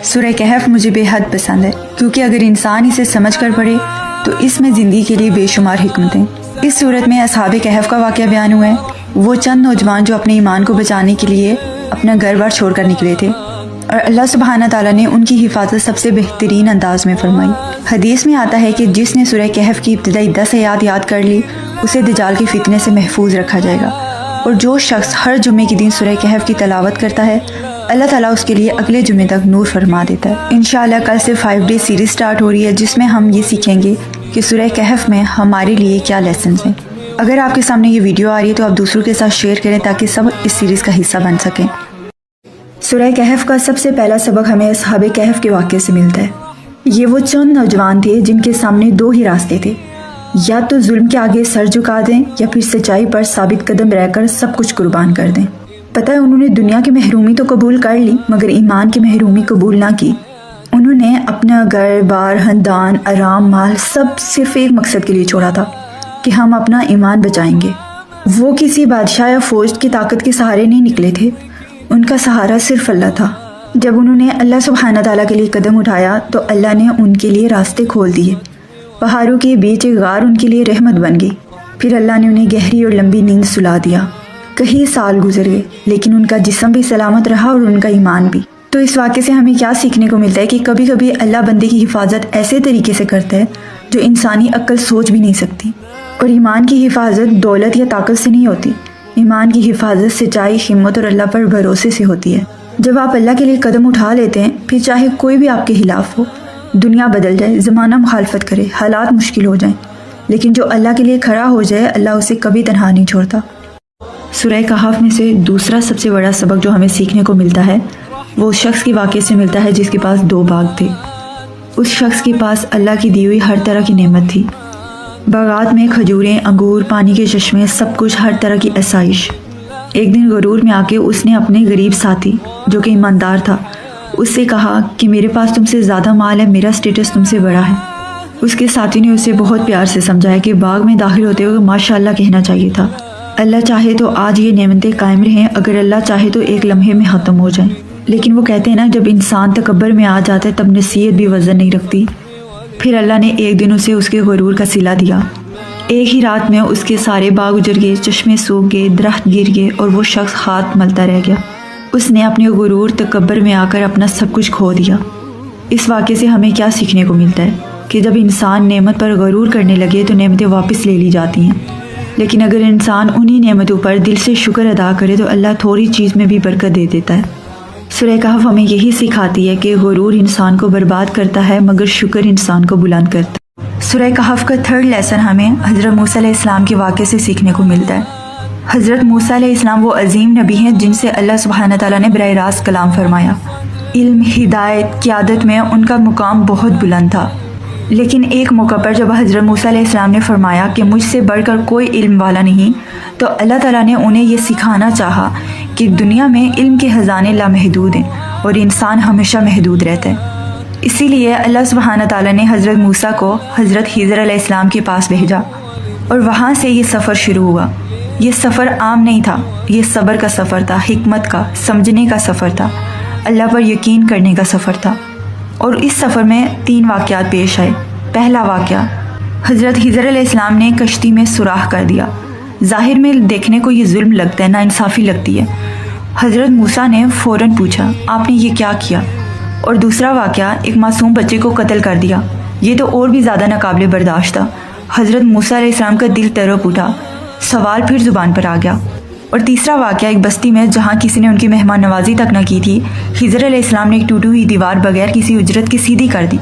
سورہ کہف مجھے بے حد پسند ہے کیونکہ اگر انسان اسے سمجھ کر پڑھے تو اس میں زندگی کے لیے بے شمار حکمتیں۔ اس صورت میں اصحاب کہف کا واقعہ بیان ہوا ہے۔ وہ چند نوجوان جو اپنے ایمان کو بچانے کے لیے اپنا گھر بار چھوڑ کر نکلے تھے اور اللہ سبحانہ تعالیٰ نے ان کی حفاظت سب سے بہترین انداز میں فرمائی۔ حدیث میں آتا ہے کہ جس نے سورہ کہف کی ابتدائی 10 آیات یاد کر لی اسے دجال کے فتنے سے محفوظ رکھا جائے گا، اور جو شخص ہر جمعے کے دن سورہ کہف کی تلاوت کرتا ہے اللہ تعالیٰ اس کے لیے اگلے جمعے تک نور فرما دیتا ہے۔ انشاءاللہ کل سے 5 ڈے سیریز سٹارٹ ہو رہی ہے جس میں ہم یہ سیکھیں گے کہ سورہ کہف میں ہمارے لیے کیا لیسنز ہیں۔ اگر آپ کے سامنے یہ ویڈیو آ رہی ہے تو آپ دوسروں کے ساتھ شیئر کریں تاکہ سب اس سیریز کا حصہ بن سکیں۔ سورہ کہف کا سب سے پہلا سبق ہمیں اصحاب کہف کے واقعے سے ملتا ہے۔ یہ وہ چند نوجوان تھے جن کے سامنے 2 ہی راستے تھے، یا تو ظلم کے آگے سر جھکا دیں یا پھر سچائی پر ثابت قدم رہ کر سب کچھ قربان کر دیں۔ پتہ ہے انہوں نے دنیا کی محرومی تو قبول کر لی مگر ایمان کی محرومی قبول نہ کی۔ انہوں نے اپنا گھر بار خاندان آرام مال سب صرف ایک مقصد کے لیے چھوڑا تھا کہ ہم اپنا ایمان بچائیں گے۔ وہ کسی بادشاہ یا فوج کی طاقت کے سہارے نہیں نکلے تھے، ان کا سہارا صرف اللہ تھا۔ جب انہوں نے اللہ سبحانہ تعالیٰ کے لیے قدم اٹھایا تو اللہ نے ان کے لیے راستے کھول دیے۔ پہاڑوں کے بیچ ایک غار ان کے لیے رحمت بن گئی۔ پھر اللہ نے انہیں گہری اور لمبی نیند سلا دیا۔ کئی سال گزر گئے لیکن ان کا جسم بھی سلامت رہا اور ان کا ایمان بھی۔ تو اس واقعے سے ہمیں کیا سیکھنے کو ملتا ہے کہ کبھی کبھی اللہ بندے کی حفاظت ایسے طریقے سے کرتا ہے جو انسانی عقل سوچ بھی نہیں سکتی۔ اور ایمان کی حفاظت دولت یا طاقت سے نہیں ہوتی، ایمان کی حفاظت سچائی، ہمت اور اللہ پر بھروسے سے ہوتی ہے۔ جب آپ اللہ کے لیے قدم اٹھا لیتے ہیں پھر چاہے کوئی بھی آپ کے خلاف ہو، دنیا بدل جائے، زمانہ مخالفت کرے، حالات مشکل ہو جائیں، لیکن جو اللہ کے لیے کھڑا ہو جائے اللہ اسے کبھی تنہا نہیں چھوڑتا۔ سورہ کہف میں سے دوسرا سب سے بڑا سبق جو ہمیں سیکھنے کو ملتا ہے وہ اس شخص کے واقعے سے ملتا ہے جس کے پاس 2 باغ تھے۔ اس شخص کے پاس اللہ کی دی ہوئی ہر طرح کی نعمت تھی، باغات میں کھجوریں، انگور، پانی کے چشمے، سب کچھ، ہر طرح کی آسائش۔ ایک دن غرور میں آ کے اس نے اپنے غریب ساتھی جو کہ ایماندار تھا اس سے کہا کہ میرے پاس تم سے زیادہ مال ہے، میرا سٹیٹس تم سے بڑا ہے۔ اس کے ساتھی نے اسے بہت پیار سے سمجھایا کہ باغ میں داخل ہوتے ہوئے ماشاءاللہ کہنا چاہیے تھا، اللہ چاہے تو آج یہ نعمتیں قائم رہیں، اگر اللہ چاہے تو ایک لمحے میں ختم ہو جائیں۔ لیکن وہ کہتے ہیں نا جب انسان تکبر میں آ جاتا ہے تب نصیحت بھی وزن نہیں رکھتی۔ پھر اللہ نے ایک دن اسے اس کے غرور کا صلہ دیا۔ ایک ہی رات میں اس کے سارے باغ اجڑ گئے، چشمے سوکھ گئے، درخت گر گئے اور وہ شخص ہاتھ ملتا رہ گیا۔ اس نے اپنے غرور تکبر میں آ کر اپنا سب کچھ کھو دیا۔ اس واقعے سے ہمیں کیا سیکھنے کو ملتا ہے کہ جب انسان نعمت پر غرور کرنے لگے تو نعمتیں واپس لے لی جاتی ہیں، لیکن اگر انسان انہی نعمتوں پر دل سے شکر ادا کرے تو اللہ تھوڑی چیز میں بھی برکت دے دیتا ہے۔ سورہ کہف ہمیں یہی سکھاتی ہے کہ غرور انسان کو برباد کرتا ہے مگر شکر انسان کو بلند کرتا ہے۔ سورہ کہف کا 3rd لیسن ہمیں حضرت موسیٰ علیہ السلام کے واقعے سے سیکھنے کو ملتا ہے۔ حضرت موسیٰ علیہ السلام وہ عظیم نبی ہیں جن سے اللہ سبحانہ تعالیٰ نے براہ راست کلام فرمایا۔ علم، ہدایت، قیادت میں ان کا مقام بہت بلند تھا، لیکن ایک موقع پر جب حضرت موسیٰ علیہ السلام نے فرمایا کہ مجھ سے بڑھ کر کوئی علم والا نہیں، تو اللہ تعالیٰ نے انہیں یہ سکھانا چاہا کہ دنیا میں علم کے خزانے لامحدود ہیں اور انسان ہمیشہ محدود رہتا ہے۔ اسی لیے اللہ سبحانہ تعالیٰ نے حضرت موسیٰ کو حضرت خضر علیہ السلام کے پاس بھیجا اور وہاں سے یہ سفر شروع ہوا۔ یہ سفر عام نہیں تھا، یہ صبر کا سفر تھا، حکمت کا، سمجھنے کا سفر تھا، اللہ پر یقین کرنے کا سفر تھا۔ اور اس سفر میں 3 واقعات پیش آئے۔ پہلا واقعہ، حضرت خضر علیہ السلام نے کشتی میں سوراخ کر دیا۔ ظاہر میں دیکھنے کو یہ ظلم لگتا ہے، ناانصافی لگتی ہے۔ حضرت موسیٰ نے فوراً پوچھا آپ نے یہ کیا کیا؟ اور دوسرا واقعہ، ایک معصوم بچے کو قتل کر دیا۔ یہ تو اور بھی زیادہ ناقابل برداشت تھا۔ حضرت موسیٰ علیہ السلام کا دل تڑپ اٹھا، سوال پھر زبان پر آ گیا۔ اور تیسرا واقعہ، ایک بستی میں جہاں کسی نے ان کی مہمان نوازی تک نہ کی تھی، خضر علیہ السلام نے ایک ٹوٹی ہوئی دیوار بغیر کسی اجرت کی سیدھی کر دی۔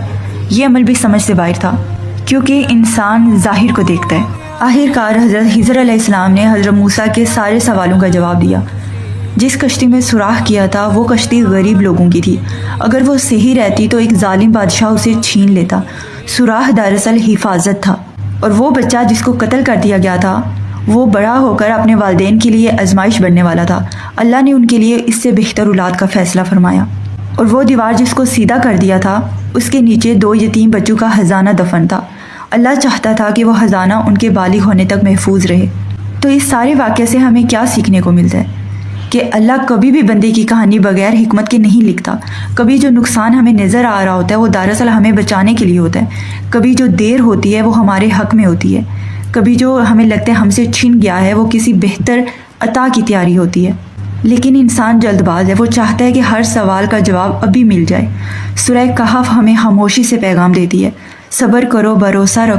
یہ عمل بھی سمجھ سے باہر تھا کیونکہ انسان ظاہر کو دیکھتا ہے۔ آخر کار حضرت خضر علیہ السلام نے حضرت موسیٰ کے سارے سوالوں کا جواب دیا۔ جس کشتی میں سوراخ کیا تھا وہ کشتی غریب لوگوں کی تھی، اگر وہ صحیح رہتی تو ایک ظالم بادشاہ اسے چھین لیتا۔ سوراخ دراصل حفاظت تھا، اور وہ بچہ جس کو قتل کر دیا گیا تھا وہ بڑا ہو کر اپنے والدین کے لیے آزمائش بننے والا تھا۔ اللہ نے ان کے لیے اس سے بہتر اولاد کا فیصلہ فرمایا۔ اور وہ دیوار جس کو سیدھا کر دیا تھا اس کے نیچے 2 یتیم بچوں کا خزانہ دفن تھا۔ اللہ چاہتا تھا کہ وہ خزانہ ان کے بالغ ہونے تک محفوظ رہے۔ تو اس سارے واقعے سے ہمیں کیا سیکھنے کو ملتا ہے کہ اللہ کبھی بھی بندے کی کہانی بغیر حکمت کے نہیں لکھتا. کبھی جو نقصان ہمیں نظر آ رہا ہوتا ہے وہ دراصل ہمیں بچانے کے لیے ہوتا ہے. کبھی جو دیر ہوتی ہے وہ ہمارے حق میں ہوتی ہے. کبھی جو ہمیں لگتا ہے ہم سے چھن گیا ہے وہ کسی بہتر عطا کی تیاری ہوتی ہے. لیکن انسان جلد باز ہے، وہ چاہتا ہے کہ ہر سوال کا جواب ابھی مل جائے. سورہ کہف ہمیں خاموشی سے پیغام دیتی ہے، صبر کرو، بھروسہ رکھو.